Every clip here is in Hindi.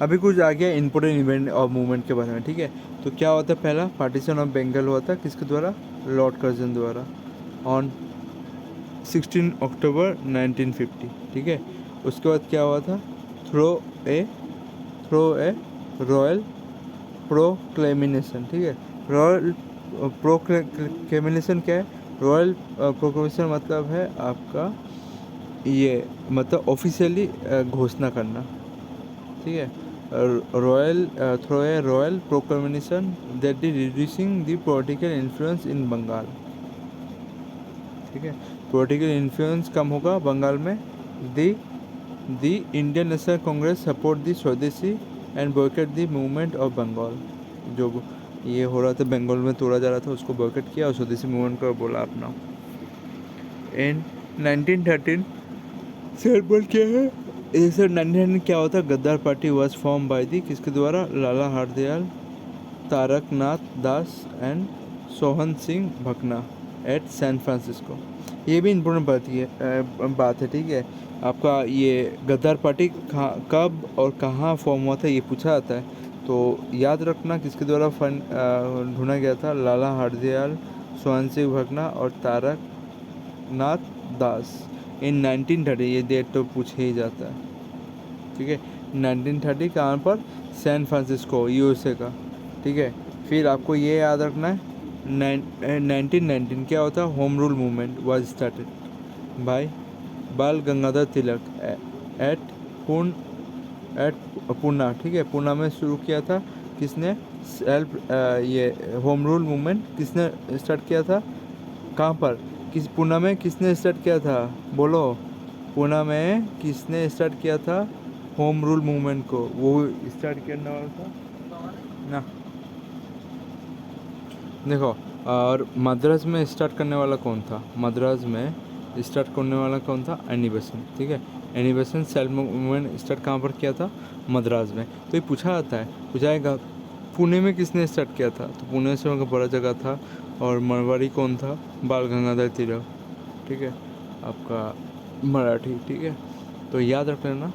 अभी कुछ आ गया इम्पोर्टेंट इवेंट और मूवमेंट के बारे में, ठीक है। तो क्या हुआ था, पहला पार्टीशन ऑफ बंगाल हुआ था किसके द्वारा, लॉर्ड कर्जन द्वारा, ऑन 16 अक्टूबर 1950, ठीक है। उसके बाद क्या हुआ था, throw A throw a royal प्रोक्लेमिनेशन, ठीक है। रॉयल प्रोक्लेमिनेशन क्या है, रॉयल प्रोक्लेमेशन मतलब है आपका ये, मतलब ऑफिशियली घोषणा करना, ठीक है। Royal throw a royal proclamation that is reducing the political influence in Bengal, ठीक है। पॉलिटिकल इन्फ्लुएंस कम होगा बंगाल में। The the Indian National Congress support the swadeshi and boycott the movement of Bengal, जो ये हो रहा था बंगाल में तोड़ा जा रहा था उसको बॉयकट किया और स्वदेशी मूवमेंट को बोला अपना। इन 1913 सर बोल क्या है, ये सर 1913 क्या होता, Ghadar party was form by the किसके द्वारा, Lala Hardayal, Taraknath Das and Sohan Singh Bhakna at San Francisco. ये भी इम्पोर्टेंट बात है, ठीक है। आपका ये गद्दार पार्टी कब और कहाँ फॉर्म हुआ था ये पूछा जाता है, तो याद रखना किसके द्वारा फंड ढूंढा गया था, लाला हरदयाल, सोहन सिंह भकना और तारकनाथ दास इन 1930। ये डेट तो पूछे ही जाता है, ठीक है। 1930 कहाँ पर, सैन फ्रांसिस्को यूएसए का, ठीक है। फिर आपको ये याद रखना है 1919 क्या होता है, home rule movement was started by बाल गंगाधर तिलक एट पुन एट पूना, ठीक है। पूना में शुरू किया था किसने, सेल्फ ये होम रूल मूवमेंट किसने स्टार्ट किया था, कहाँ पर, किस पूना में किसने स्टार्ट किया था, बोलो, पूना में किसने स्टार्ट किया था होम रूल मूवमेंट को, वो स्टार्ट करने वाला था ना, देखो। और मद्रास में स्टार्ट करने वाला कौन था, मद्रास में स्टार्ट करने वाला कौन था, एनी बेसेंट, ठीक है। Annie Besant self movement start कहाँ पर किया था, मद्रास में। तो ये पूछा जाता है, पूछाएगा पुणे में किसने स्टार्ट किया था, तो पुणे से उनका बड़ा जगह था, और मरवाड़ी कौन था, बाल गंगाधर तिलक, ठीक है, आपका मराठी, ठीक है। तो याद रख लेना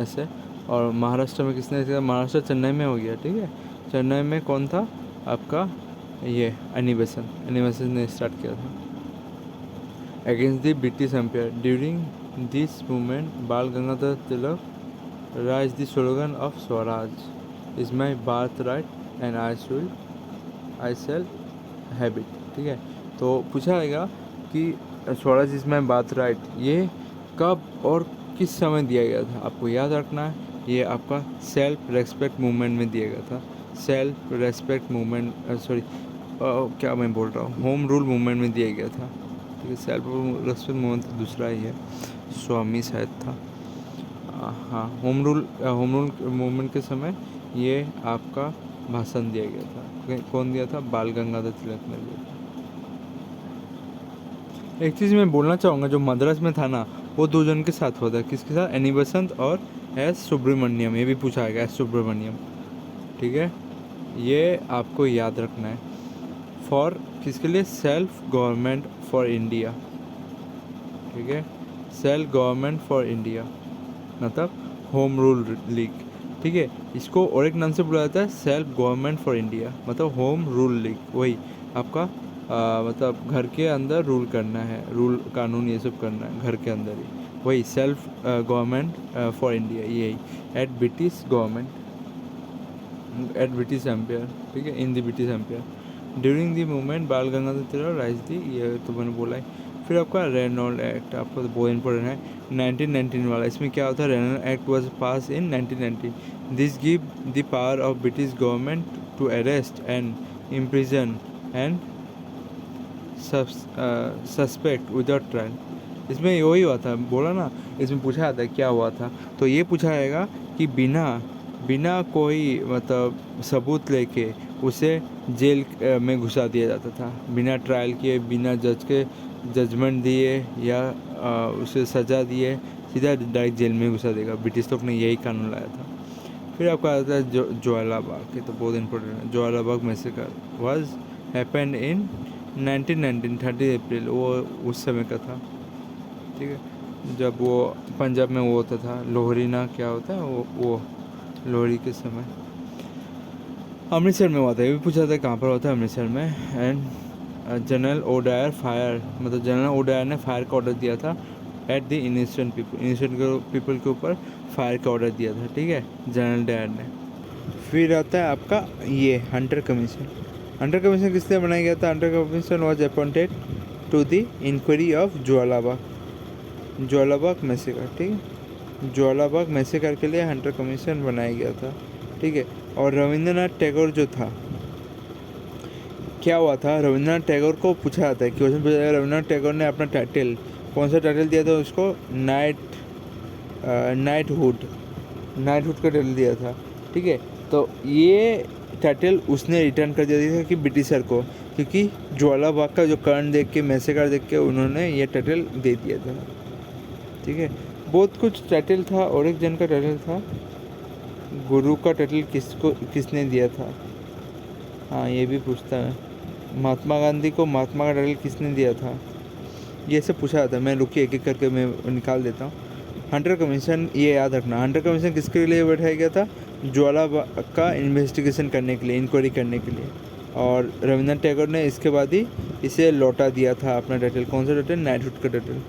ऐसे। और महाराष्ट्र में किसने किया, महाराष्ट्र चेन्नई में हो गया, ठीक है। चेन्नई में कौन था आपका, ये एनी बेसेंट ने स्टार्ट किया था against the British empire. During this movement Bal Gangadhar Tilak rise the slogan of Swaraj is my birth right and I shall have it, ठीक है। तो पूछा जाएगा कि Swaraj is my birth right ये कब और किस समय दिया गया था, आपको याद रखना है। ये आपका सेल्फ रेस्पेक्ट मूवमेंट में दिया गया था, सेल्फ रेस्पेक्ट मूवमेंट, सॉरी क्या मैं बोल रहा हूँ, होम रूल मूवमेंट में दिया गया था, ठीक है। सेल्फ रेस्पेक्ट मूवमेंट तो दूसरा ही है, स्वामी शायद था। हाँ, होम रूल मूवमेंट के समय ये आपका भाषण दिया गया था, कौन दिया था, बाल गंगाधर तिलक ने दिया था। एक चीज़ मैं बोलना चाहूँगा, जो मद्रास में था ना, वो दो जन के साथ हुआ था, किसके साथ, एनी बसंत और एस सुब्रमण्यम, ये भी पूछा गया, एस सुब्रमण्यम, ठीक है। ये आपको याद रखना है। फॉर किसके लिए, सेल्फ गवर्नमेंट फॉर इंडिया, ठीक है। सेल्फ गवर्नमेंट फॉर इंडिया मतलब होम रूल लीग, ठीक है। इसको और एक नाम से बुलाया जाता है, सेल्फ गवर्नमेंट फॉर इंडिया मतलब होम रूल लीग, वही आपका मतलब घर के अंदर रूल करना है, रूल कानून ये सब करना है घर के अंदर ही, वही सेल्फ गवर्नमेंट फॉर इंडिया, यही at British government, at British empire, ठीक है, in the British empire. During the movement Bal Gangadhar Tilak rise दी, ये तो मैंने बोला है। फिर आपका रेनॉल्ड एक्ट, आपका तो बहुत इंपॉर्टेंट है, 1919 वाला। इसमें क्या होता है, Rowlatt act was passed in 1990। This give the power of British government to arrest and imprison and suspect without trial. इसमें वही हुआ था, बोला ना, इसमें पूछा जाता है क्या हुआ था, तो ये पूछा जाएगा कि बिना बिना कोई मतलब सबूत लेके उसे जेल में घुसा दिया जाता था, बिना ट्रायल किए, बिना जज के जजमेंट दिए या उसे सज़ा दिए, सीधा डायरेक्ट जेल में घुसा देगा, ब्रिटिश लोग ने यही कानून लाया था। फिर आपका आता है ज्वाला बाग, ये तो बहुत इंपॉर्टेंट है। ज्वाला बाग मैसेकर वाज हैपेंड इन 1919 30 अप्रैल, वो उस समय का था, ठीक है, जब वो पंजाब में वो होता था, लोहरी ना क्या होता है वो लोहड़ी के समय अमृतसर में हुआ था। ये भी पूछा था कहाँ पर हुआ था, अमृतसर में। एंड जनरल ओडायर फायर, मतलब जनरल ओडायर ने फायर का ऑर्डर दिया था एट द इनिशियन पीपल के ऊपर फायर का ऑर्डर दिया था, ठीक है, जनरल डायर ने। फिर आता है आपका ये हंटर कमीशन। हंटर कमीशन किस लिए बनाया गया था? Hunter Commission was appointed to the inquiry of Jwalabagh massacre, ठीक है। ज्वालाबाग मैसेकर के लिए हंटर कमीशन बनाया गया था, ठीक है। और रविंद्रनाथ टैगोर जो था, क्या हुआ था, रविंद्रनाथ टैगोर को पूछा जाता है, क्वेश्चन पूछा जाता है, रविंद्रनाथ टैगोर ने अपना टाइटल, कौन सा टाइटल दिया था उसको? नाइटहुड का टाइटल दिया था, ठीक है। तो ये टाइटल उसने रिटर्न कर दिया था कि ब्रिटिशर को, क्योंकि ज्वालाबाग का जो कर्ण देख के, मैसेकर देख के उन्होंने ये टाइटल दे दिया था, ठीक है। बहुत कुछ टाइटल था। और एक जन का टाइटल था, गुरु का टाइटल किसने दिया था? हाँ, ये भी पूछता है। महात्मा गांधी को महात्मा का टाइटल किसने दिया था? ये सब पूछा जाता है। मैं रुकिए एक एक करके मैं निकाल देता हूँ। हंटर कमीशन, ये याद रखना, हंटर कमीशन किसके लिए बैठाया गया था? ज्वालाबाग का इन्वेस्टिगेशन करने के लिए, इंक्वायरी करने के लिए। और रविंद्रनाथ टैगोर ने इसके बाद ही इसे लौटा दिया था अपना टाइटल। कौन सा टाइटल? नाइटहुड का टाइटल।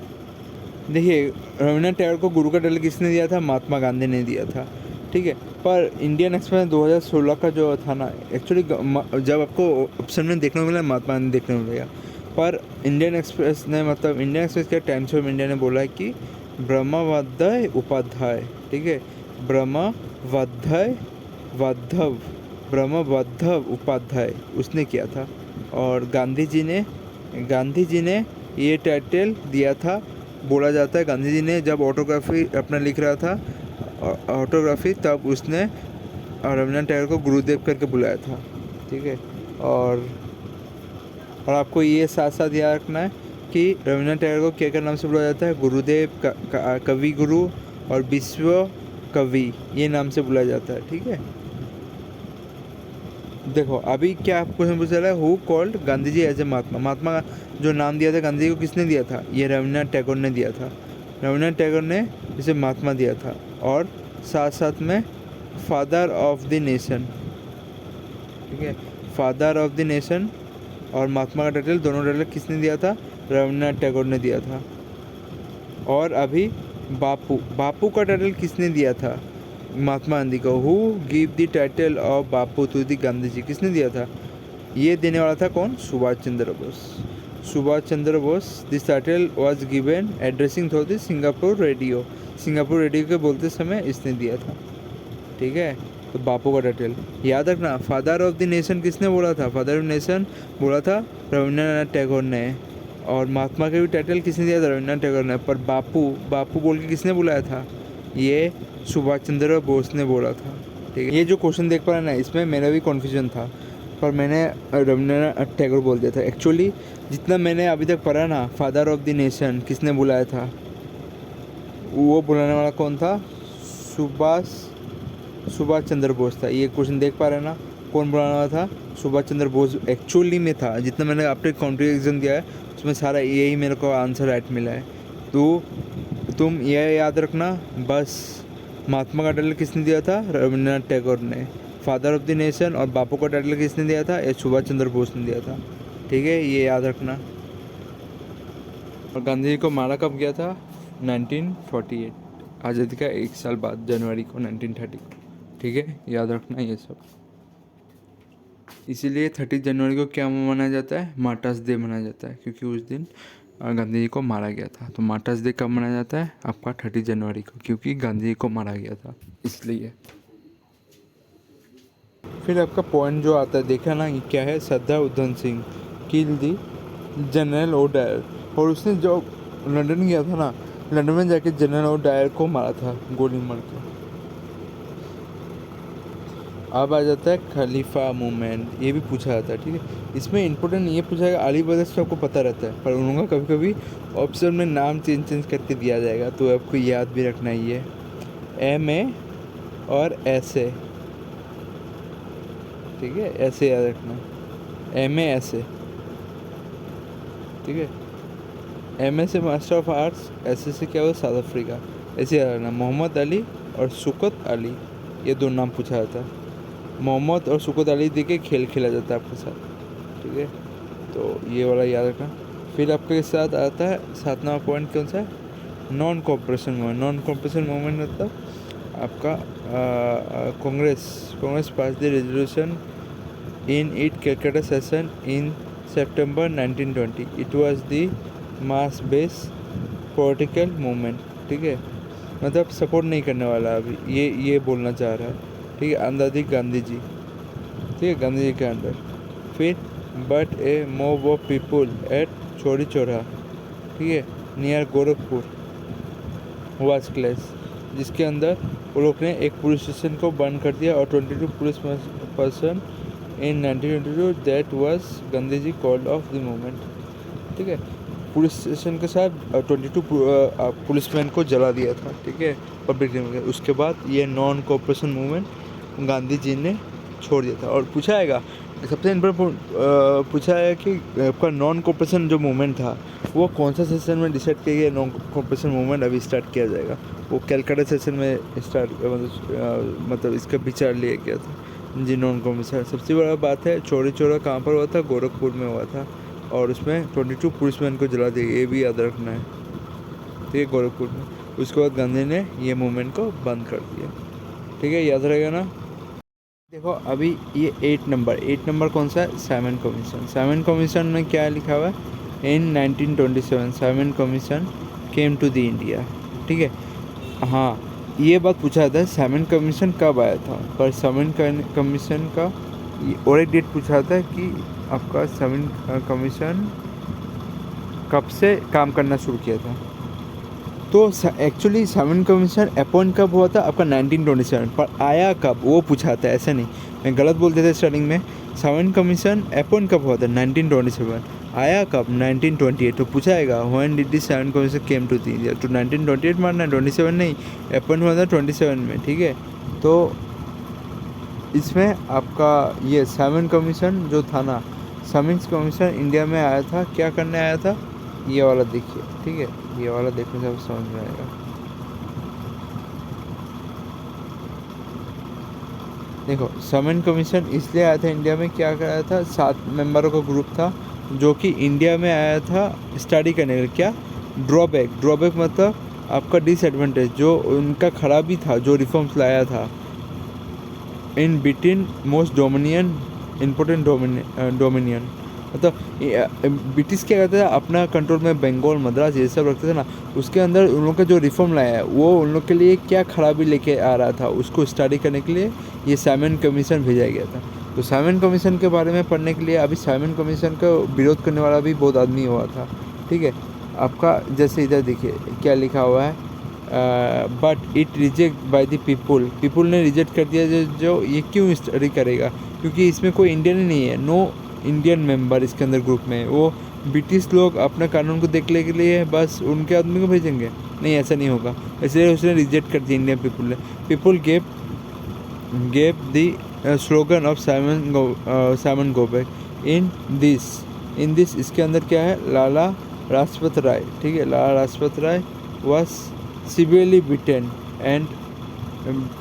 देखिए, रविंद्रनाथ टैगोर को गुरु का टाइटल किसने दिया था? महात्मा गांधी ने दिया था, ठीक है। पर इंडियन एक्सप्रेस 2016 का जो था ना, एक्चुअली जब आपको ऑप्शन में देखने को मिला, महात्मा गांधी देखने को मिलेगा, पर इंडियन एक्सप्रेस ने, मतलब इंडियन एक्सप्रेस के टाइम्स ऑफ इंडिया ने बोला है कि ब्रह्मवाध्याय उपाध्याय, ठीक है, ब्रह्मवाध्याय उपाध्याय उसने किया था। और गांधी जी ने ये टाइटल दिया था। बोला जाता है गांधी जी ने जब ऑटोग्राफी अपना लिख रहा था, तब उसने रविंद्रनाथ टैगोर को गुरुदेव करके बुलाया था, ठीक है। और आपको ये साथ साथ याद रखना है कि रविंद्रनाथ टैगोर को क्या नाम से बुलाया जाता है? गुरुदेव, कवि गुरु और विश्व कवि, ये नाम से बुलाया जाता है, ठीक है। देखो अभी क्या आपको क्वेश्चन पूछा रहा है, who called Gandhi ji as a Mahatma? Mahatma जो नाम दिया था गांधी जी को किसने दिया था? ये रविंद्रनाथ टैगोर ने दिया था। रविंद्रनाथ टैगोर ने इसे महात्मा दिया था। और साथ साथ में फादर ऑफ द नेशन, ठीक है, फादर ऑफ द नेशन और महात्मा का टाइटल, दोनों टाइटल किसने दिया था? रविंद्रनाथ टैगोर ने दिया था। और अभी बापू का टाइटल किसने दिया था? महात्मा गांधी को। Who give the title of Bapu to the Gandhi ji? किसने दिया था? ये देने वाला था कौन? Subhash Chandra Bose. This title was given addressing through the Singapore radio के बोलते समय इसने दिया था, ठीक है। तो बापू का टाइटल याद रखना। फादर ऑफ द नेशन किसने बोला था? फादर ऑफ नेशन बोला था रविंद्रनाथ टैगोर ने। और महात्मा का भी टाइटल किसने दिया था? रविंद्रनाथ टैगोर ने। पर बापू बोल के किसने बुलाया था? ये सुभाष चंद्र बोस ने बोला था, ठीक है। ये जो क्वेश्चन देख पा रहे ना, इसमें मेरा भी कन्फ्यूजन था, पर मैंने रविंद्रनाथ टैगोर बोल दिया था। एक्चुअली जितना मैंने अभी तक पढ़ा ना, फादर ऑफ द नेशन किसने बुलाया था, वो बुलाने वाला कौन था? सुभाष चंद्र बोस था। ये क्वेश्चन देख पा रहे हैं ना, कौन बुलाने वाला था? सुभाष चंद्र बोस एक्चुअली में था। जितना मैंने आपने कॉम्पिटिशन दिया है उसमें सारा यही मेरे को आंसर राइट मिला है। तो तुम यह याद रखना बस, महात्मा का टाइटल किसने दिया था? रविंद्रनाथ टैगोर ने। फादर ऑफ द नेशन और बापू का टाइटल किसने दिया था? ये सुभाष चंद्र बोस ने दिया था, ठीक है, ये याद रखना। और गांधी जी को मारा कब गया था? 1948, आज़ादी का 1 साल बाद, जनवरी को 1930 को, ठीक है, याद रखना ये सब। इसीलिए 30 जनवरी को क्या मनाया जाता है? मार्टर्स डे मनाया जाता है, क्योंकि उस दिन गांधी जी को मारा गया था। तो मार्टर्स डे कब मनाया जाता है? आपका 30 जनवरी को, क्योंकि गांधी जी को मारा गया था इसलिए। फिर आपका पॉइंट जो आता है, देखा ना, ये क्या है? सरदार उधम सिंह किल दी जनरल ओडायर। और उसने जो लंदन गया था ना, लंदन में जाके जनरल ओडायर को मारा था गोली मार के। अब आ जाता है खलीफा मूवमेंट, ये भी पूछा जाता है, ठीक है। इसमें इंपॉर्टेंट ये पूछा जाएगा, अली ब्रदर्स तो आपको पता रहता है, पर उन लोगों का कभी कभी ऑप्शन में नाम चेंज करके दिया जाएगा, तो आपको याद भी रखना ही है। MA और SA, ठीक है, ऐसे याद रखना, MA SA, ठीक है। MA से मास्टर ऑफ आर्ट्स, SA से क्या हुआ? साउथ अफ्रीका, ऐसे याद रखना। मोहम्मद अली और शौकत अली, ये 2 नाम पूछा जाता है। मोहम्मद और शौकत अली दे के खेल खेला जाता है आपके साथ, ठीक है। तो ये वाला याद रखना। फिर आपके साथ आता है 7वां पॉइंट कौन सा है, non cooperation movement. Non cooperation movement मतलब आपका Congress pass the resolution in its Calcutta session in September 1920. It was the mass-based political movement, ठीक है। मतलब सपोर्ट नहीं करने वाला अभी, ये बोलना चाह रहा है, ठीक है। अंदर थी गांधी जी, ठीक है, गांधी जी के अंदर। फिर but a mob of people at Chauri Chaura, ठीक है, नियर गोरखपुर वाज क्लैश, जिसके अंदर वो लोग ने एक पुलिस स्टेशन को बंद कर दिया और 22 police person in 1922 that was Gandhi ji called off the movement, ठीक है। पुलिस स्टेशन के साथ 22 पुलिसमैन को जला दिया था, ठीक है, पब्लिक में। उसके बाद ये non cooperation movement Gandhi ji ने छोड़ दिया था। और पूछा आएगा सबसे इम्पोर्टेंट पूछा है कि आपका नॉन कोऑपरेशन जो मूवमेंट था वो कौन सा सेशन में डिसाइड किया गया, नॉन कोऑपरेशन मूवमेंट अभी स्टार्ट किया जाएगा। वो कैलकाटा सेशन में स्टार्ट मतलब इसका विचार लिया गया था जी, नॉन कोऑपरेशन। सबसे बड़ा बात है चौरी चौरा कहाँ पर हुआ था, गोरखपुर में हुआ था, और उसमें 22 पुलिसमैन को जला दिया, ये भी याद रखना है, ठीक है, गोरखपुर में। उसके बाद गांधी ने ये मूवमेंट को बंद कर दिया, ठीक है, याद रहेगा ना। देखो अभी ये 8 नंबर कौन सा है, साइमन कमीशन। साइमन कमीशन में क्या लिखा हुआ है, in 1927 Simon commission came to the India, ठीक है। हाँ, ये बात पूछा था साइमन कमीशन कब आया था, पर साइमन कमीशन का और एक डेट पूछा था कि आपका साइमन कमीशन कब से काम करना शुरू किया था। तो एक्चुअली साइमन कमीशन अपॉइंट कब हुआ था आपका 1927, पर आया कब वो पूछा था, ऐसा नहीं, मैं गलत बोल देता स्टार्टिंग में। साइमन कमीशन अपॉइंट कब हुआ था 1927, आया कब 1928। तो पूछाएगा when did this Simon commission came to the India, तो 1928 मारना, 27 नहीं, अपॉइंट हुआ था 27 में, ठीक है। तो इसमें आपका ये साइमन कमीशन जो था ना, साइमन कमीशन इंडिया में आया था, क्या करने आया था, ये वाला देखिए, ठीक है, ये वाला देखने से आपको समझ में आएगा। देखो साइमन कमीशन इसलिए आया था इंडिया में, क्या कराया था, 7 मेंबरों का ग्रुप था जो कि इंडिया में आया था स्टडी करने के लिए। क्या ड्रॉबैक मतलब आपका डिसएडवांटेज, जो उनका खराबी था, जो रिफॉर्म्स लाया था in between most dominion important dominion, मतलब ब्रिटिश क्या करते थे, अपना कंट्रोल में बंगाल मद्रास ये सब रखते थे ना, उसके अंदर उन लोग का जो रिफॉर्म लाया है वो उन लोग के लिए क्या खराबी लेके आ रहा था, उसको स्टडी करने के लिए ये साइमन कमीशन भेजा गया था। तो साइमन कमीशन के बारे में पढ़ने के लिए अभी साइमन कमीशन का विरोध करने वाला भी बहुत आदमी हुआ था, ठीक है। आपका जैसे इधर देखिए क्या लिखा हुआ है, but it reject by the people ने रिजेक्ट कर दिया। जो ये क्यों स्टडी करेगा, क्योंकि इसमें कोई इंडियन ही नहीं है, नो इंडियन मेंबर इसके अंदर ग्रुप में। वो ब्रिटिश लोग अपना कानून को देखने के लिए बस उनके आदमी को भेजेंगे, नहीं, ऐसा नहीं होगा, इसलिए उसने रिजेक्ट कर दिया इंडियन पीपुल ने। People gave the slogan of Simon go back in this इसके अंदर क्या है, लाला लाजपत राय, ठीक है, Lala Lajpat Rai was severely beaten and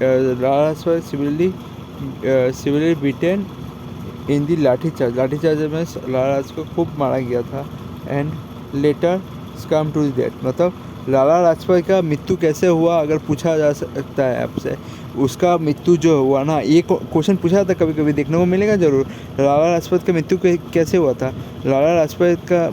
Lala Lajpat severely beaten in the lathicharge में लाला लाजपत को खूब मारा गया था। And later come to death, मतलब लाला लाजपत का मृत्यु कैसे हुआ अगर पूछा जा सकता है आपसे, उसका मृत्यु जो हुआ ना, ये क्वेश्चन पूछा था, कभी कभी देखने को मिलेगा ज़रूर। लाला लाजपत का मृत्यु कैसे हुआ था, लाला लाजपत का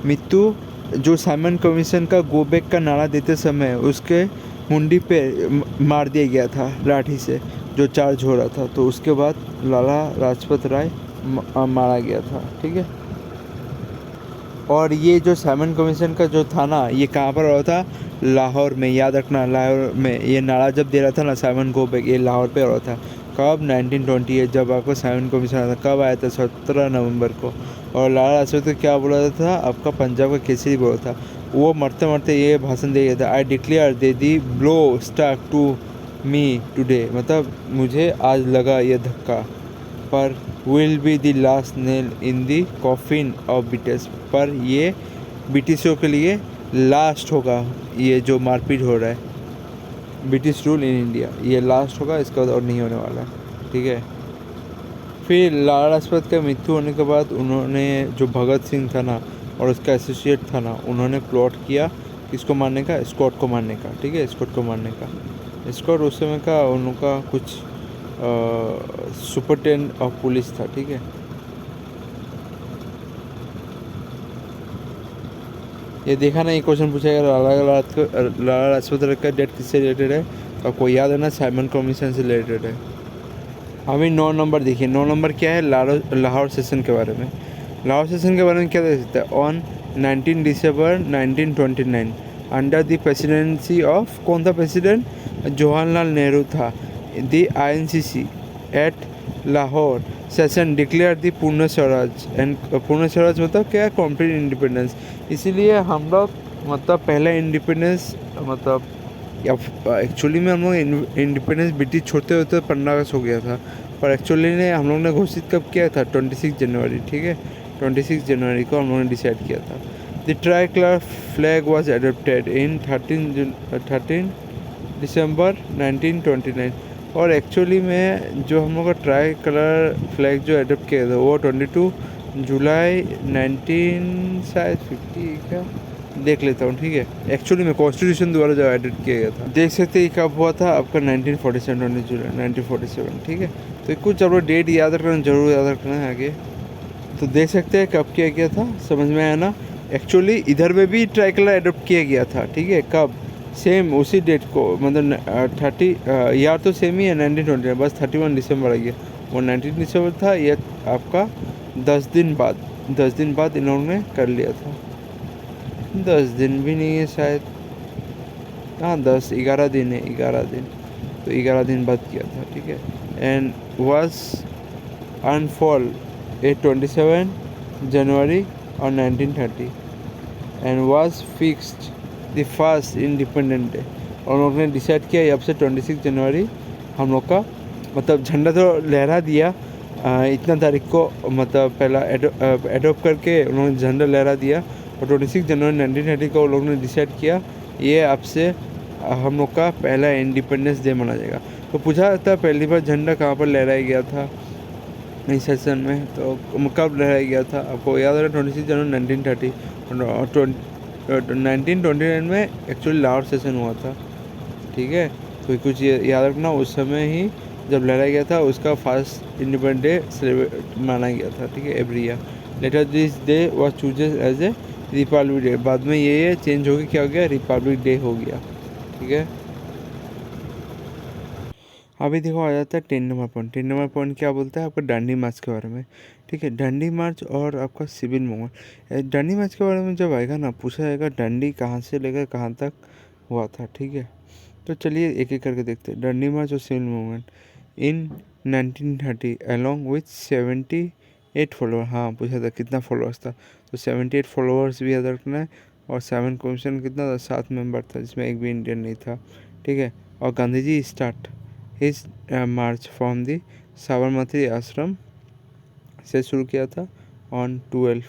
मृत्यु जो साइमन कमीशन का गो बैक का नारा देते समय उसके मुंडी पे मार दिया गया था लाठी से, जो चार्ज हो रहा था, तो उसके बाद लाला लाजपत राय मारा गया था, ठीक है। और ये जो साइमन कमीशन का जो था ना, ये कहाँ पर हो रहा था, लाहौर में, याद रखना, लाहौर में। ये नारा जब दे रहा था ना साइमन गो बैक, ये लाहौर पे हो रहा था। कब 1928 जब आपको साइमन कमीशन आया था, कब आया था, 17 नवंबर को। और लाला लाजपत को क्या बोला था, आपका पंजाब का केसरी बोला था। वो मरते मरते ये भाषण दे गया था, I declare they the blow stuck to me today, मतलब मुझे आज लगा ये धक्का, पर will be the last nail in the coffin of British, पर ये ब्रिटिशों के लिए लास्ट होगा ये जो मारपीट हो रहा है। ब्रिटिश रूल इन इंडिया, ये लास्ट होगा, इसके बाद और नहीं होने वाला है, ठीक है। फिर लाला लाजपत का मृत्यु होने के बाद उन्होंने जो भगत सिंह था ना और उसका एसोसिएट था ना, उन्होंने प्लॉट किया किसको मारने का, स्कॉट को मारने का, ठीक है, स्कॉट को मारने का। स्कॉट उस समय का उनका कुछ सुपरटेंडेंट ऑफ पुलिस था, ठीक है। ये देखा ना, ये क्वेश्चन पूछेगा लाला लाजपत राय का डेथ किससे रिलेटेड है, तो आपको याद है ना, साइमन कमीशन से रिलेटेड है। अभी 9 नंबर देखिए, 9 नंबर क्या है, लाहौर सेशन के बारे में। लाहौर सेशन के बारे में क्या देख सकते हैं, on 19 December 1929 under the presidency of, कौन था प्रेसिडेंट, जवाहरलाल नेहरू था, the INCC at Lahore session declare the Purna Swaraj, and पूर्ण स्वराज मतलब क्या है, कंप्लीट इंडिपेंडेंस। इसीलिए हम लोग मतलब पहला इंडिपेंडेंस मतलब एक्चुअली में हम लोग इंडिपेंडेंस ब्रिटिश छोड़ते होते 15 अगस्त हो गया था, पर एक्चुअली ने हम लोग ने घोषित कब किया था, 26 जनवरी, ठीक है, 26 जनवरी को हम लोगों ने डिसाइड किया था। The tricolour flag was adopted in 13 December 1929, और एक्चुअली में जो हम लोग का ट्राई कलर फ्लैग जो एडोप्ट किया था वो 22 जुलाई 19 शायद 50 क्या देख लेता हूँ, ठीक है। एक्चुअली में कॉन्स्टिट्यूशन द्वारा जो एडिट किया गया था, देख सकते हैं कब हुआ था आपका 1947, 20 जुलाई 1947, ठीक है। तो कुछ आप डेट याद रखना, जरूर याद रखना है आगे। तो देख सकते हैं कब किया गया था, समझ में आया ना। एक्चुअली इधर में भी ट्राइकलर एडोप्ट किया गया था, ठीक है, कब, सेम उसी डेट को, मतलब 30 यार तो सेम ही है 1920, बस 31 दिसंबर आ गया, वो 19 दिसंबर था, ये आपका 10 दिन बाद इन्होंने कर लिया था। 10 दिन भी नहीं है शायद, हाँ 11 दिन है, 11 दिन, तो 11 दिन बाद किया था, ठीक है। एंड वॉज अनफॉल 27 जनवरी और 1930 and was fixed the first independent day, और उन्होंने डिसाइड किया अब से 26 जनवरी हम लोग का मतलब झंडा तो लहरा दिया, इतना तारीख को मतलब पहला एडोप्ट करके उन्होंने झंडा लहरा दिया, और 26 जनवरी 1930 को लोगों ने डिसाइड किया ये अब से हम लोग का पहला इंडिपेंडेंस डे मनाया जाएगा। तो पूछा था पहली बार झंडा कहाँ पर लहराया गया था इस सेशन में, तो कब लहराया गया था आपको याद है, 26 जनवरी 1930, 1929 में एक्चुअली लाहौर सेशन हुआ था, ठीक है। तो कुछ याद रखना, उस समय ही जब लहराया गया था उसका फर्स्ट इंडिपेंडेंस डे सेलिब्रेट मनाया गया था, ठीक है, every year. Later this day was chooses as a republic day, बाद में ये चेंज हो गया, क्या हो गया, रिपब्लिक डे हो गया, ठीक है। अभी देखो आ जाता है 10 नंबर पॉइंट। 10 नंबर पॉइंट क्या बोलता है आपका, डांडी मार्च के बारे में, ठीक है। डांडी मार्च और आपका सिविल मूवमेंट। डांडी मार्च के बारे में जब आएगा ना, पूछा जाएगा डांडी कहाँ से लेकर कहाँ तक हुआ था, ठीक है। तो चलिए एक एक करके देखते हैं। डांडी मार्च और civil movement in 1930 along with 78 follower, हाँ पूछा था कितना फॉलोअर्स था, तो 78 फॉलोअर्स भी याद रखना है, और 7 कमीशन कितना था, 7 मेंबर था, जिसमें एक भी इंडियन नहीं था, ठीक है। और Gandhi ji start his march from the Sabarmati Ashram से शुरू किया था on 12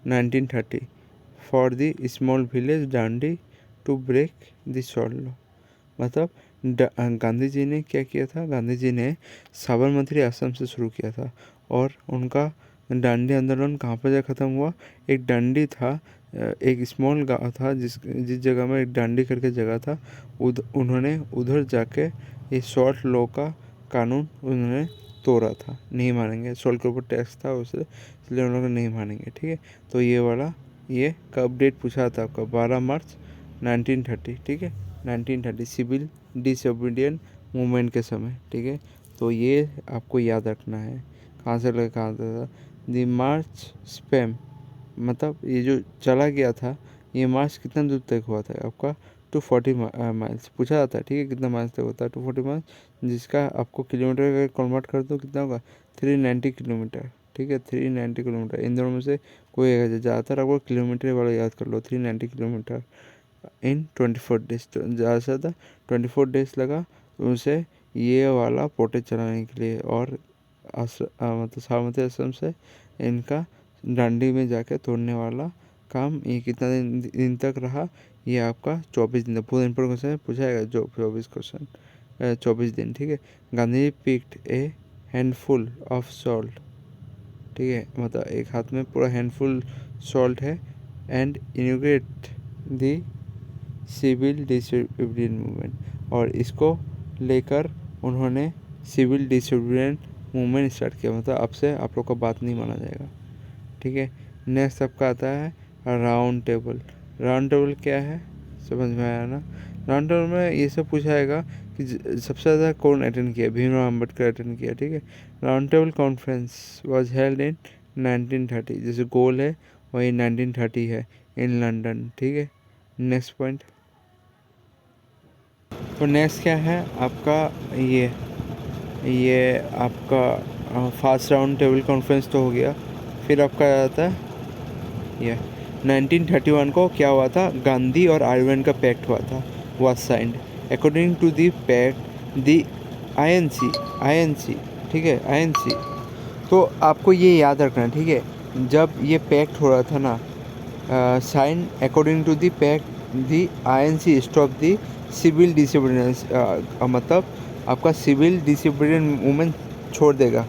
1930 for the small village Dandi to break the law. मतलब गांधी जी ने क्या किया था, गांधी जी ने साबरमती आश्रम से शुरू किया था, और उनका डांडी आंदोलन कहाँ पर जाकर ख़त्म हुआ, एक डांडी था, एक स्मॉल गांव था जिस जगह में एक डांडी करके जगह था, उन्होंने उधर जाके ये सॉल्ट लॉ का कानून उन्होंने तोड़ा था, नहीं मानेंगे, सॉल्ट के ऊपर टैक्स था उसे, इसलिए उन लोग नहीं मानेंगे, ठीक है। तो ये वाला ये कब डेट पूछा था आपका, 12 मार्च 1930, ठीक है, 1930 सिविल डिसोबीडियंट मूवमेंट के समय, ठीक है। तो ये आपको याद रखना है, कहाँ से लेकर कहाँ था। द मार्च स्पैम मतलब ये जो चला गया था, ये मार्च कितना दूर तक हुआ था आपका, 240 माइल्स पूछा जाता है, ठीक है, कितना माइल्स तक होता है, 240 माइल्स, जिसका आपको किलोमीटर अगर कन्वर्ट कर दो कितना होगा, 390 किलोमीटर, ठीक है, 390 किलोमीटर। इन दोनों में से कोई एक ज़्यादातर आपको किलोमीटर वाला याद कर लो, 390 किलोमीटर इन 24 डेज, तो ज़्यादा से ज़्यादा 24 डेज लगा उसे ये वाला प्रोटेस्ट चलाने के लिए, और मतलब साबरमती आश्रम से इनका डांडी में जाके तोड़ने वाला काम ये कितना दिन तक रहा, ये आपका 24 दिन, पूरा इंपॉर्टेंट क्वेश्चन पूछाएगा जो 24 दिन, ठीक है। Gandhi ji picked a handful of salt, ठीक है, मतलब एक हाथ में पूरा हैंडफुल सॉल्ट है, and inaugurate the civil disobedience movement, और इसको लेकर उन्होंने सिविल डिसोबीडियंस मूवमेंट स्टार्ट किया, मतलब अब से आप लोग का बात नहीं माना जाएगा, ठीक है। नेक्स्ट आपका आता है राउंड टेबल। राउंड टेबल क्या है, समझ में आया ना। राउंड टेबल में ये सब पूछाएगा कि सबसे ज़्यादा कौन अटेंड किया, भीमराव अम्बेडकर अटेंड किया, ठीक है। Round table conference was held in 1930, जैसे गोल है वही 1930 है, इन लंदन, ठीक है। नेक्स्ट पॉइंट, तो नेक्स्ट क्या है आपका, ये आपका फास्ट राउंड टेबल कॉन्फ्रेंस तो हो गया। फिर आपका आता है ये 1931 को क्या हुआ था, गांधी और आर्यन का पैक्ट हुआ था, was signed. According to the pact the INC, ठीक है, आईएनसी। तो आपको ये याद रखना है, ठीक है, जब ये पैक्ट हो रहा था ना, sign according to the pact the INC stop the civil disobedience, मतलब आपका सिविल डिसोबीडियंस मूवमेंट छोड़ देगा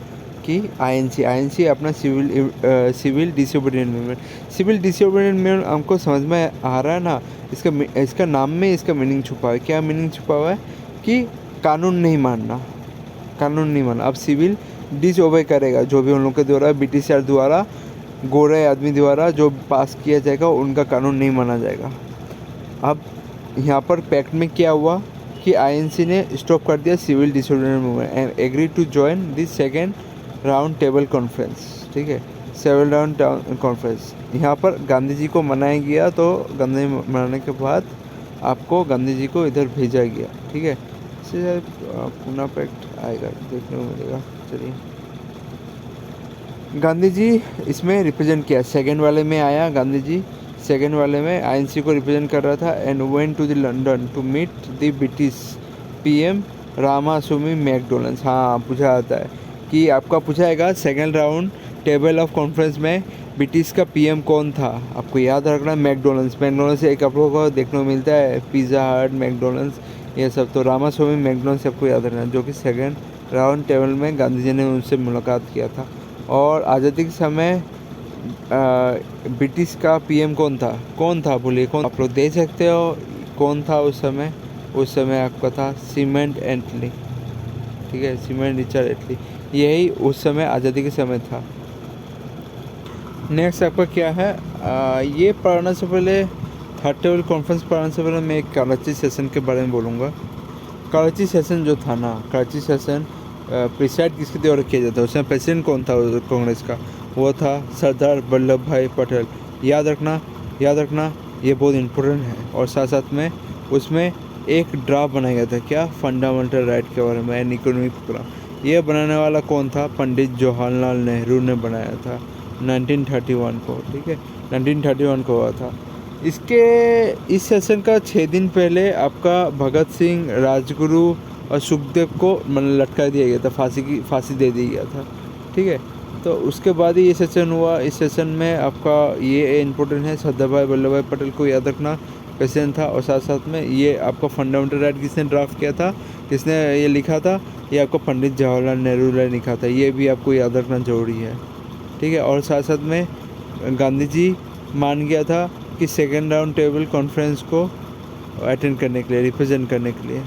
कि आईएनसी अपना civil disobedience movement. Civil disobedience movement हमको समझ में आ रहा है ना, इसका नाम में इसका मीनिंग छुपा है। क्या मीनिंग छुपा हुआ है कि कानून नहीं मानना। अब सिविल डिसओबे करेगा, जो भी उन लोग के द्वारा ब्रिटिशर द्वारा, गोरे आदमी द्वारा जो पास किया जाएगा उनका कानून नहीं माना जाएगा। अब यहाँ पर पैक्ट में क्या हुआ कि आईएनसी ने स्टॉप कर दिया civil disobedience movement and agree to join this second round table conference, ठीक है, सेवन राउंड कॉन्फ्रेंस। यहाँ पर गांधी जी को मनाया गया, तो गांधी जी मनाने के बाद आपको गांधी जी को इधर भेजा गया, ठीक है। इससे पूना पैक्ट आएगा, देखने को मिलेगा। चलिए, गांधी जी इसमें रिप्रेजेंट किया, सेकेंड वाले में आया गांधी जी, सेकेंड वाले में आईएनसी को रिप्रेजेंट कर रहा था, and went to the London to meet the British PM Ramaswami MacDonalds. हाँ, पूछा जाता है कि आपका पूछाएगा second round table of conference में ब्रिटिश का पीएम कौन था, आपको याद रखना है मैकडोनल्ड्स। एक आप लोगों को देखने को मिलता है पिज़्ज़ा हट, मैकडोनल्ड्स, ये सब, तो रामास्वामी मैकडोनल्ड्स आपको याद रखना है, जो कि सेकेंड राउंड टेबल में गांधी जी ने उनसे मुलाकात किया था। और आज़ादी के समय ब्रिटिश का पीएम कौन था बोलिए, कौन, आप लोग दे सकते हो कौन था उस समय आपका था सीमेंट एटली, ठीक है, सीमेंट रिचर्ड एटली, यही उस समय आज़ादी के समय था। नेक्स्ट आपका क्या है, ये पढ़ने से पहले, थर्ड टेबल कॉन्फ्रेंस पढ़ने से पहले मैं एक कराची सेशन के बारे में बोलूँगा। कराची सेशन जो था ना, कराची सेशन प्रिसाइड किसके द्वारा किया जाता है, उसमें प्रेसिडेंट कौन था कांग्रेस का, वो था सरदार वल्लभ भाई पटेल। याद रखना, ये बहुत इम्पोर्टेंट है। और साथ साथ में उसमें एक ड्राफ्ट बनाया गया था, क्या, फंडामेंटल राइट के बारे में, इकोनॉमिक प्रोग्राम। ये बनाने वाला कौन था, पंडित जवाहरलाल नेहरू ने बनाया था 1931 को, ठीक है, 1931 को हुआ था। इस सेशन का 6 दिन पहले आपका भगत सिंह, राजगुरु और सुखदेव को मतलब लटका दिया गया था, फांसी दे दी गया था, ठीक है। तो उसके बाद ही ये सेशन हुआ। इस सेशन में आपका ये इम्पोर्टेंट है, सरदार वल्लभ भाई पटेल को याद रखना प्रेसिडेंट था। और साथ साथ में ये आपका फंडामेंटल राइट किसने ड्राफ्ट किया था, किसने ये लिखा था, ये आपको पंडित जवाहरलाल नेहरू ने लिखा था, ये भी आपको याद रखना जरूरी है, ठीक है। और साथ साथ में गांधी जी मान गया था कि सेकेंड राउंड टेबल कॉन्फ्रेंस को अटेंड करने के लिए, रिप्रेजेंट करने के लिए।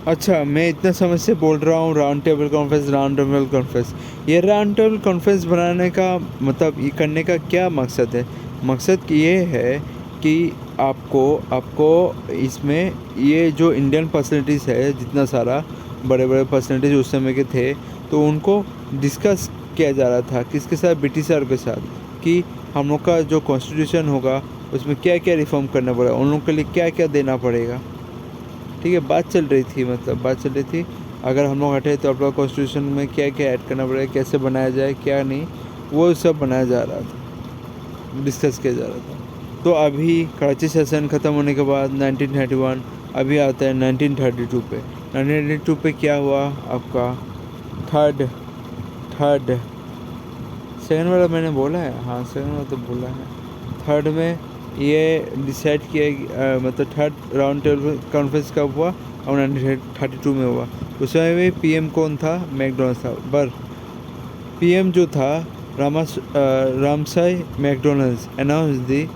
अच्छा, मैं इतना समझ से बोल रहा हूँ राउंड टेबल कॉन्फ्रेंस। ये राउंड टेबल कॉन्फ्रेंस बनाने का मतलब, ये करने का क्या मकसद है, मकसद ये है कि आपको इसमें ये जो इंडियन पर्सनैलिटीज़ है, जितना सारा बड़े बड़े पर्सनैलिटीज़ उस समय के थे, तो उनको डिस्कस किया जा रहा था, किसके साथ, ब्रिटिशर के साथ, कि हम लोग का जो कॉन्स्टिट्यूशन होगा उसमें क्या क्या रिफॉर्म करना पड़ेगा, उन लोग के लिए क्या क्या देना पड़ेगा, ठीक है। बात चल रही थी, अगर हम लोग हटे तो अपना कॉन्स्टिट्यूशन में क्या क्या ऐड करना पड़ेगा, कैसे बनाया जाए, क्या नहीं, वो सब बनाया जा रहा था, डिस्कस किया जा रहा था। तो अभी कराची सेशन ख़त्म होने के बाद 1931, अभी आता है 1932 पे। 1932 पे क्या हुआ आपका, थर्ड सेकेंड वाला मैंने बोला है, हाँ सेकेंड वाला तो बोला है। थर्ड में ये डिसाइड किया मतलब थर्ड राउंड टेबल कॉन्फ्रेंस कब हुआ? 1932 में हुआ। उस समय में पीएम कौन था? मैकडोनल्ड था। पर पीएम जो था Ramsay MacDonalds announce the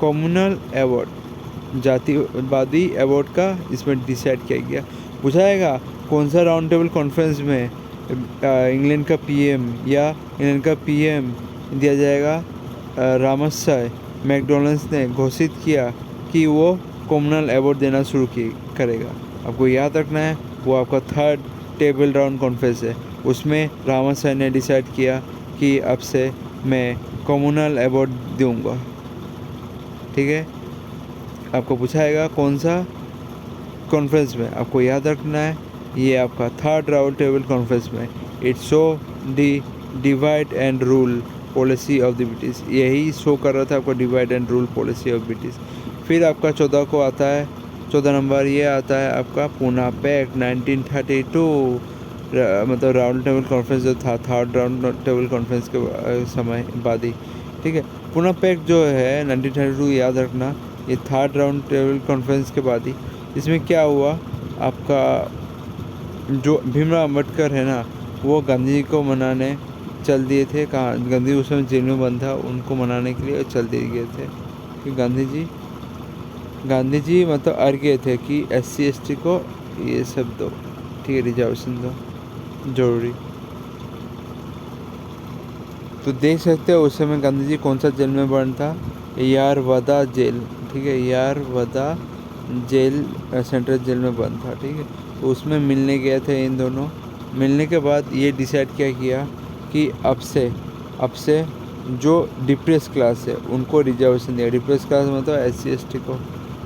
communal award, जातिवादी अवार्ड का इसमें डिसाइड किया गया। पूछा जाएगा कौन सा राउंड टेबल कॉन्फ्रेंस में इंग्लैंड का पीएम या इंग्लैंड का पीएम दिया जाएगा रामसाई मैकडोनल्ड्स ने घोषित किया कि वो कम्युनल अवार्ड देना शुरू करेगा। आपको याद रखना है वो आपका थर्ड टेबल राउंड कॉन्फ्रेंस है। उसमें रामसाई ने डिसाइड किया कि अब से मैं कम्युनल अवार्ड दूंगा। ठीक है, आपको पूछाएगा कौन सा कॉन्फ्रेंस में, आपको याद रखना है ये आपका थर्ड राउंड टेबल कॉन्फ्रेंस में। It's show the divide and rule policy of the British, यही शो कर रहा था आपको divide and rule policy of British. फिर आपका 14 को आता है, 14 नंबर ये आता है आपका पूना पैक्ट 1932, मतलब राउंड टेबल कॉन्फ्रेंस जो था थर्ड राउंड टेबल कॉन्फ्रेंस के समय बाद ही। ठीक है, पूना पैक्ट जो है 1932 याद रखना, ये थर्ड राउंड टेबल कॉन्फ्रेंस के बाद ही। इसमें क्या हुआ आपका, जो भीमराव अम्बेडकर है ना वो गांधी जी को मनाने चल दिए थे। कहाँ? गांधी उस समय जेल में बंद था, उनको मनाने के लिए चल दिए गए थे कि गांधी जी मतलब अड़ गए थे कि SC ST को ये सब दो, ठीक है, रिजर्वेशन दो जरूरी। तो देख सकते हो उस समय गांधी जी कौन सा जेल में बंद था? यारवदा जेल, ठीक है, यारवदा जेल सेंट्रल जेल में बंद था। ठीक है, तो उसमें मिलने गए थे इन दोनों। मिलने के बाद ये डिसाइड क्या किया कि अब से जो डिप्रेस क्लास है उनको रिजर्वेशन दिया। डिप्रेस क्लास मतलब SC ST को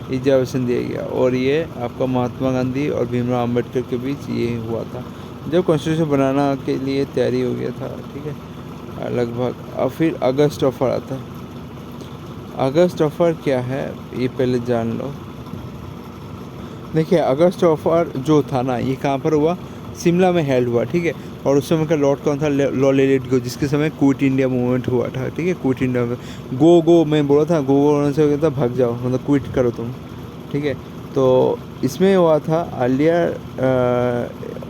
रिजर्वेशन दिया गया। और ये आपका महात्मा गांधी और भीमराव अम्बेडकर के बीच ये हुआ था जब कॉन्स्टिट्यूशन बनाना के लिए तैयारी हो गया था। ठीक है, लगभग। और फिर अगस्त ऑफर आता है। अगस्त ऑफर क्या है ये पहले जान लो। देखिए अगस्त ऑफर जो था ना ये कहाँ पर हुआ? शिमला में हेल्ड हुआ। ठीक है, और उस समय का लॉर्ड कौन था? लॉर्ड लेट जिसके समय क्विट इंडिया मूवमेंट हुआ था। ठीक है, क्विट इंडिया में गो मैं बोला था, गो होने से क्या था? भाग जाओ, मतलब क्विट करो तुम। ठीक है, तो इसमें हुआ था अर्लियर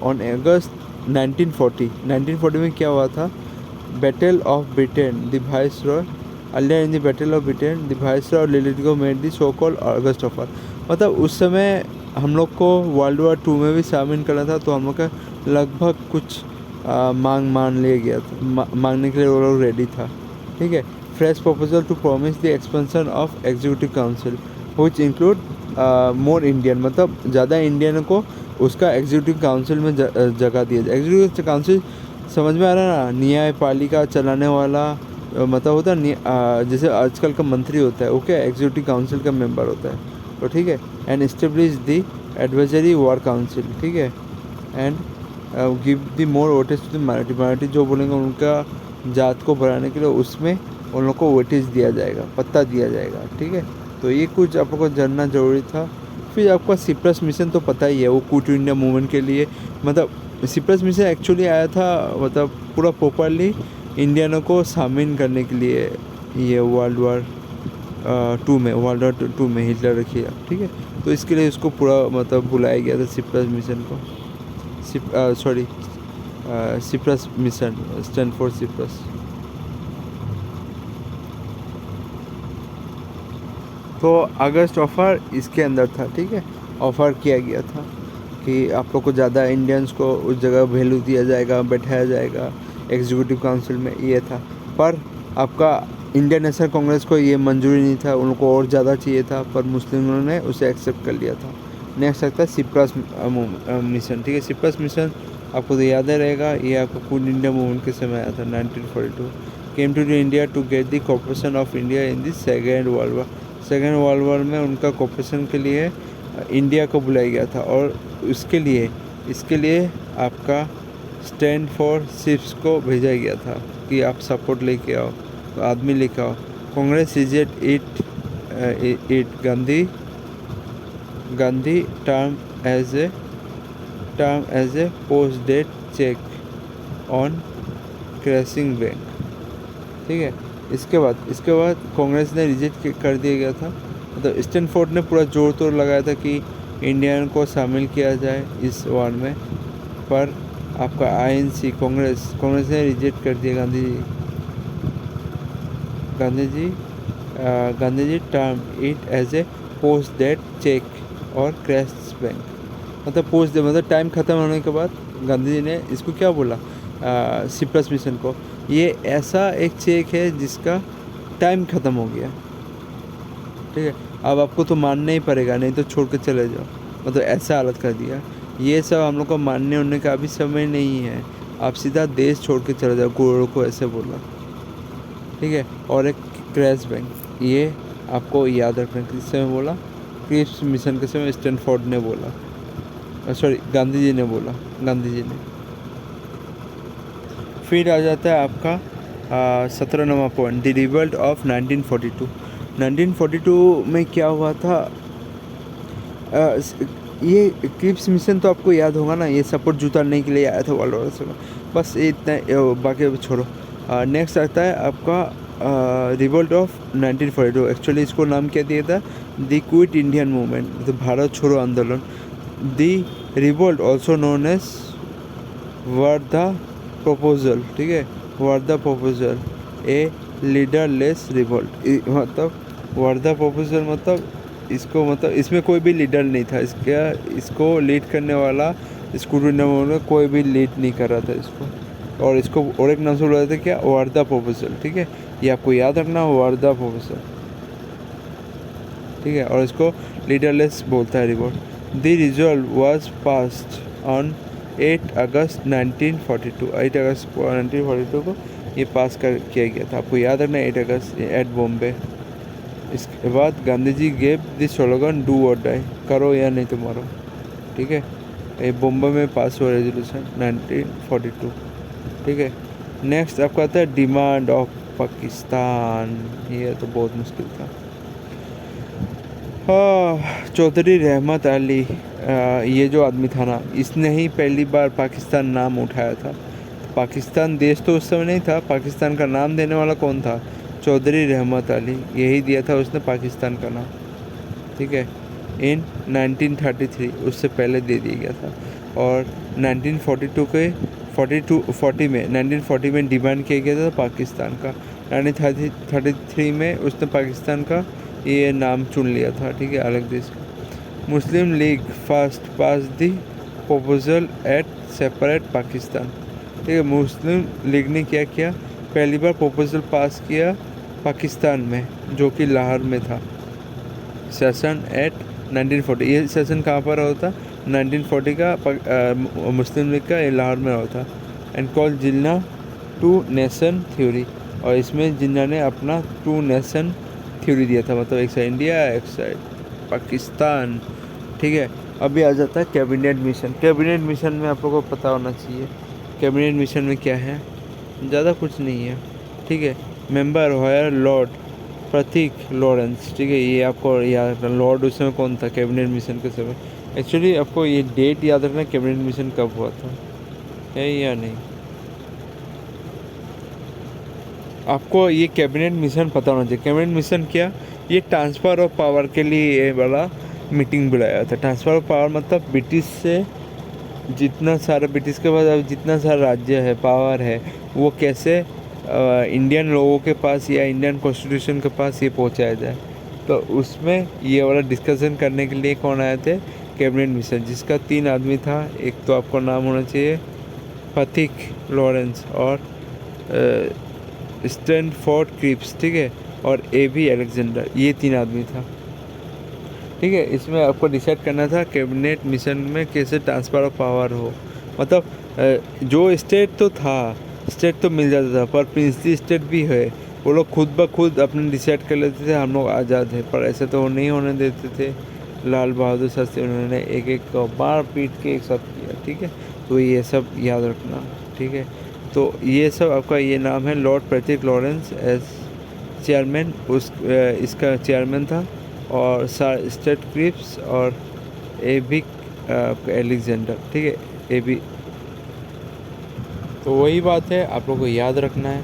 ऑन अगस्त 1940 में क्या हुआ था? Battle of Britain, the viceroy earlier in the battle of Britain the viceroy और Linlithgow made the so called August offer. मतलब उस समय हम लोग को वर्ल्ड वॉर 2 में भी शामिल करना था, तो हम लोग का लगभग कुछ मान लिया गया था, मांगने के लिए वो लोग रेडी था। ठीक है, fresh proposal to promise the expansion of executive council which include more Indian, मतलब ज़्यादा इंडियन को उसका एग्जीक्यूटिव काउंसिल में जगह दिया जाए। एग्जीक्यूटिव काउंसिल समझ में आ रहा है ना? न्यायपालिका चलाने वाला मतलब होता है जैसे आजकल का मंत्री होता है, ओके, एग्जीक्यूटिव काउंसिल का मेंबर होता है। तो ठीक है, and establish the advisory war council. ठीक है, and give the more weightage to the minority, जो बोलेंगे उनका जात को बढ़ाने के लिए उसमें उन लोग को वोटेज दिया जाएगा, पत्ता दिया जाएगा। ठीक है, तो ये कुछ आप लोग को जानना जरूरी था। फिर आपका सिप्रस मिशन तो पता ही है, वो क्विट इंडिया मूवमेंट के लिए, मतलब सिप्रस मिशन एक्चुअली आया था मतलब पूरा प्रॉपरली इंडियनों को शामिल करने के लिए। ये वर्ल्ड वॉर 2 में हिटलर किया। ठीक है, तो इसके लिए उसको पूरा मतलब बुलाया गया था सिप्रस मिशन को। Cyprus mission stand for Cyprus. तो अगस्त ऑफर इसके अंदर था। ठीक है, ऑफर किया गया था कि आप लोग को ज़्यादा इंडियंस को उस जगह वैल्यू दिया जाएगा, बैठाया जाएगा एग्जीक्यूटिव काउंसिल में, ये था। पर आपका इंडियन नेशनल कांग्रेस को ये मंजूरी नहीं था, उनको और ज़्यादा चाहिए था, पर मुस्लिमों ने उसे एक्सेप्ट कर लिया था। नेक्स्ट आता है सिप्रस मिशन। ठीक है, सिप्रस मिशन आपको तो याद ही रहेगा, ये आपको क्विट इंडिया मूवमेंट के समय आया था 1942। Came to the India to get the corporation of India in the second world war. Second world war में उनका कॉर्पोरेशन के लिए इंडिया को बुलाया गया था। और इसके लिए आपका स्टैंड फॉर शिप्स को भेजा गया था कि आप सपोर्ट लेके आओ, तो आदमी लेके आओ। Congress reject it Gandhi term as a post date cheque on crashing bank. ठीक है, इसके बाद कांग्रेस ने रिजेक्ट कर दिया गया था। मतलब स्टैनफोर्ड ने पूरा जोर तोड़ लगाया था कि इंडियन को शामिल किया जाए इस वार में, पर आपका आईएनसी कांग्रेस ने रिजेक्ट कर दिया। Gandhi ji term it as a post date cheque और क्रैश बैंक। मतलब पोस्ट डे मतलब टाइम ख़त्म होने के बाद गांधी जी ने इसको क्या बोला, C+ मिशन को, ये ऐसा एक चेक है जिसका टाइम ख़त्म हो गया, ठीक है, अब आपको तो मानना ही पड़ेगा, नहीं तो छोड़ के चले जाओ। मतलब ऐसा हालत कर दिया। ये सब हम लोग को मानने उनने का अभी समय नहीं है, आप सीधा देश छोड़ के चले जाओ, गोरों को ऐसे बोला, ठीक है। और एक क्रैश बैंक, ये आपको याद रखना किस समय बोला, क्रिप्स मिशन के समय स्टैनफोर्ड ने बोला, सॉरी गांधी जी ने। फिर आ जाता है आपका 17वां पॉइंट, द रिवोल्ट ऑफ 1942। 1942 में क्या हुआ था, ये क्रिप्स मिशन तो आपको याद होगा ना, ये सपोर्ट जुटाने के लिए आया था वर्ल्ड वॉर से। बस इतना, बाकी छोड़ो। नेक्स्ट आता है आपका रिवोल्ट ऑफ 1942। एक्चुअली इसको नाम क्या दिया था, द क्विट इंडियन मूवमेंट, मतलब भारत छोड़ो आंदोलन। The revolt also known as Wardha proposal, ठीक है, Wardha proposal, a leaderless revolt. मतलब वर्धा प्रपोजल मतलब इसको, मतलब इसमें कोई भी लीडर नहीं था, इसको लीड करने वाला में कोई भी लीड नहीं कर रहा था इसको, और इसको और एक नाम से बुलाते थे क्या, वर्धा प्रपोजल, ठीक है, ये आपको याद रखना, वर्धा प्रपोजल, ठीक है। और इसको लीडरलेस बोलता है revolt. The result was passed on 8 अगस्त 1942। 8 अगस्त 1942 को ये पास किया गया था, आपको याद रखना, 8 अगस्त एट बॉम्बे। इसके बाद Gandhi ji gave the slogan do और डाई, करो या नहीं तो मरो, ठीक है। ये बॉम्बे में पास हुआ रेजोल्यूशन 1942, ठीक है। नेक्स्ट आपका आता है डिमांड ऑफ पाकिस्तान, ये तो बहुत मुश्किल था। चौधरी रहमत अली, ये जो आदमी था ना, इसने ही पहली बार पाकिस्तान नाम उठाया था। पाकिस्तान देश तो उस समय नहीं था, पाकिस्तान का नाम देने वाला कौन था, चौधरी रहमत अली, यही दिया था उसने पाकिस्तान का नाम, ठीक है, इन 1933, उससे पहले दे दिया गया था। और 1940 में डिमांड किया गया था पाकिस्तान का। 1933 में उसने पाकिस्तान का ये नाम चुन लिया था, ठीक है, अलग देश का। मुस्लिम लीग फर्स्ट पास दी प्रपोजल एट सेपरेट पाकिस्तान, ठीक है। मुस्लिम लीग ने क्या किया, पहली बार प्रपोजल पास किया पाकिस्तान में, जो कि लाहौर में था। सेशन एट 1940, ये सेशन कहाँ पर होता, 1940 का मुस्लिम लीग का लाहौर में होता। And call Jinnah two nation theory, और इसमें जिन्ना ने अपना टू नेशन थ्योरी दिया था, मतलब एक साइड इंडिया एक साइड पाकिस्तान, ठीक है। अभी आ जाता है कैबिनेट मिशन। कैबिनेट मिशन में आप लोगों को पता होना चाहिए कैबिनेट मिशन में क्या है, ज़्यादा कुछ नहीं है, ठीक है। मेंबर होयर लॉर्ड प्रतीक लॉरेंस, ठीक है, ये आपको याद रखना। लॉर्ड उस समय कौन था कैबिनेट मिशन के समय, एक्चुअली आपको ये डेट याद रखना कैबिनेट मिशन कब हुआ था, है या नहीं। आपको ये कैबिनेट मिशन पता होना चाहिए। कैबिनेट मिशन क्या, ये ट्रांसफ़र ऑफ पावर के लिए ये वाला मीटिंग बुलाया था। ट्रांसफ़र ऑफ पावर मतलब ब्रिटिश से जितना सारा, ब्रिटिश के पास अब जितना सारा राज्य है, पावर है, वो कैसे इंडियन लोगों के पास या इंडियन कॉन्स्टिट्यूशन के पास ये पहुंचाया जाए। तो उसमें ये वाला डिस्कशन करने के लिए कौन आए थे, कैबिनेट मिशन, जिसका 3 आदमी था। एक तो आपको नाम होना चाहिए प्रतीक लॉरेंस और स्टैनफोर्ड क्रिप्स, ठीक है, और A.B. अलेक्जेंडर, ये 3 आदमी था, ठीक है। इसमें आपको डिसाइड करना था कैबिनेट मिशन में कैसे ट्रांसफ़र ऑफ पावर हो। मतलब जो स्टेट तो था, स्टेट तो मिल जाता था, पर प्रिंसली स्टेट भी है, वो लोग खुद ब खुद अपने डिसाइड कर लेते थे, हम लोग आज़ाद हैं, पर ऐसे तो नहीं होने देते थे। लाल बहादुर शास्त्री उन्होंने एक एक को मार पीट के एक साथ किया, ठीक है। तो ये सब याद रखना, ठीक है। तो ये सब आपका ये नाम है लॉर्ड प्रतीक लॉरेंस एज चेयरमैन, इसका चेयरमैन था, और स्टेट क्रिप्स और A.B. अलेक्जेंडर, ठीक है, A.B. तो वही बात है, आप लोग को याद रखना है।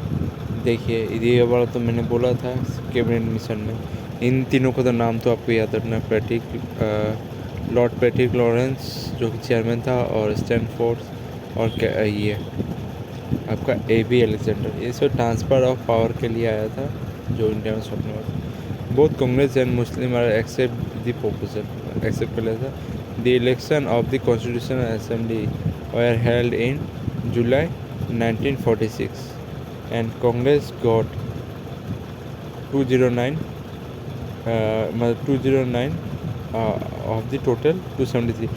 देखिए ये वाला तो मैंने बोला था कैबिनेट मिशन में। इन तीनों का तो नाम तो आपको याद रखना है। लॉर्ड पैट्रिक लॉरेंस जो कि चेयरमैन था, और स्टैनफोर्ड, और ये आपका AB अलेक्जेंडर। ये सब ट्रांसफ़र ऑफ पावर के लिए आया था जो इंडिया में स्वप्न हुआ था। Both Congress and Muslim are accept the proposal, accept कर लिया था। The election of the constitutional assembly were held in July 1946 and Congress got 209 मतलब 209 ऑफ द टोटल 273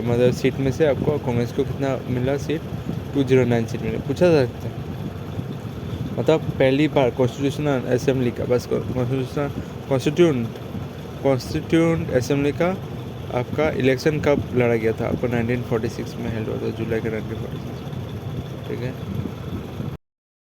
मतलब सीट में से आपको कांग्रेस को कितना मिला सीट? 209 सीट मिले। पूछा जा सकता है मतलब पहली बार कॉन्स्टिट्यूशनल असेंबली का, बस कॉन्स्टिट्यूंट असेंबली का आपका इलेक्शन कब लड़ा गया था? आपको 1946 में हेल्ड हुआ था, जुलाई के 1946। ठीक है।